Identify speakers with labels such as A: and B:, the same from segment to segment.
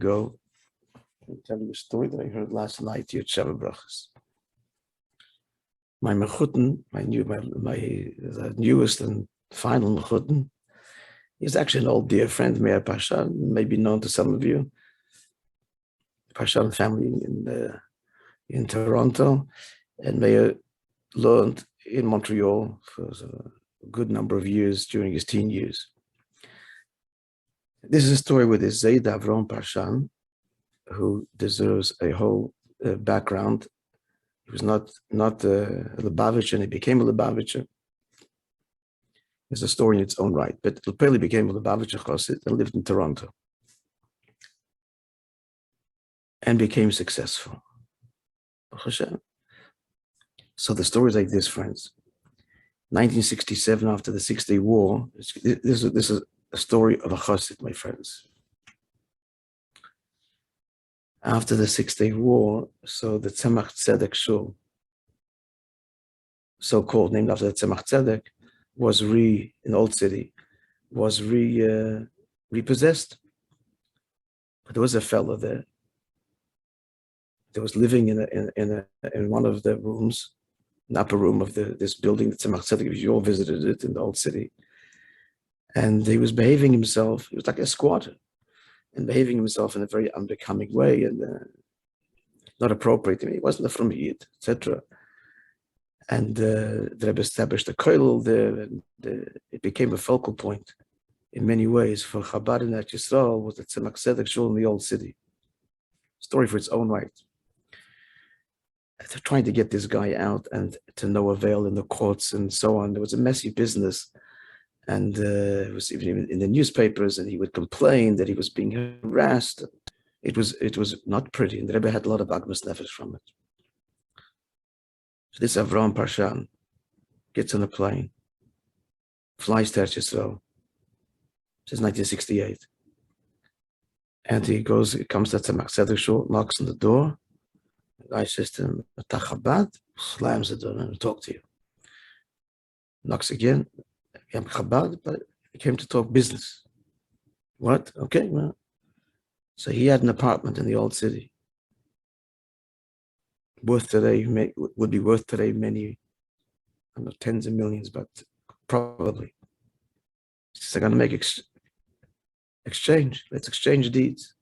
A: go and tell you a story that I heard last night here at Shabbat Brachas. My mechutten, my newest and final mechutten, is actually an old dear friend, Meir Pashan, maybe known to some of you. Pashan family in Toronto, and Meir learned in Montreal for a good number of years during his teen years. This is a story with his Zayd Avram Pashan, who deserves a whole background. He was not a Lubavitcher, and he became a Lubavitcher. It's a story in its own right, but Lepeli became a Lubavitcher Chassid and lived in Toronto and became successful. So the story is like this, friends. 1967, after the 6-Day War, this is a story of a Chassid, my friends. After the 6-Day War, so the Tzemach Tzedek Shul, so-called, named after the Tzemach Tzedek, was in Old City, was repossessed. But there was a fellow there that was living in one of the rooms, an upper room of this building, the Tzemach Tzedek. You all visited it in the Old City. And he was behaving himself, he was like a squatter, and behaving himself in a very unbecoming way and not appropriate to me. He wasn't a From Yid, etc. And the Rebbe established a kollel there, and it became a focal point in many ways for Chabad in Eretz Yisrael, was the Tzemach Tzedek Shul in the Old City. Story for its own right. They're trying to get this guy out, and to no avail in the courts and so on. There was a messy business, and it was even in the newspapers, and he would complain that he was being harassed. It was not pretty, and the Rebbe had a lot of agmas nefesh from it. So this Avram Parshan gets on a plane, flies to Eretz Yisrael. This is 1968. And he comes to Tzemach Tzedek Shul, knocks on the door. The guy says to him, Chabad, slams the door and will talk to you. Knocks again, I'm Chabad, but he came to talk business. What? Okay, well. So he had an apartment in the Old City. Would be worth today many, I don't know, tens of millions, but probably. He says, I'm going to make exchange. Let's exchange deeds.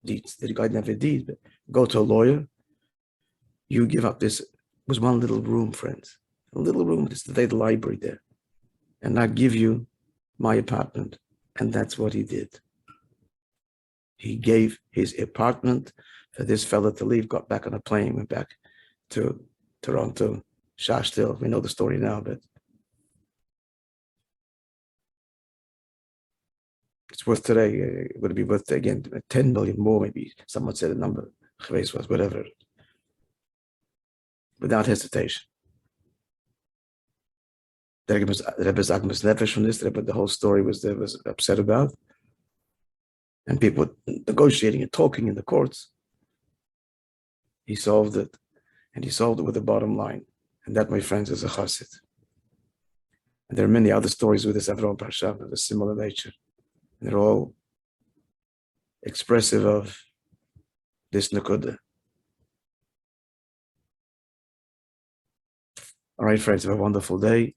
A: The guy didn't have a deed, but go to a lawyer. You give up this. It was one little room, friends. A little room. It's the library there. And I give you my apartment. And that's what he did. He gave his apartment for this fellow to leave, got back on a plane, went back to Toronto, Shashtil. We know the story now, but it's worth today, would it be worth, again, 10 million more, maybe. Someone said a number, was whatever. Without hesitation. The Rebbe's agmas nefesh from this, the whole story was upset about. And people negotiating and talking in the courts. He solved it, and he solved it with the bottom line. And that, my friends, is a chassid. And there are many other stories with this Avram Parshan of a similar nature. And they're all expressive of this nekuda. All right, friends, have a wonderful day.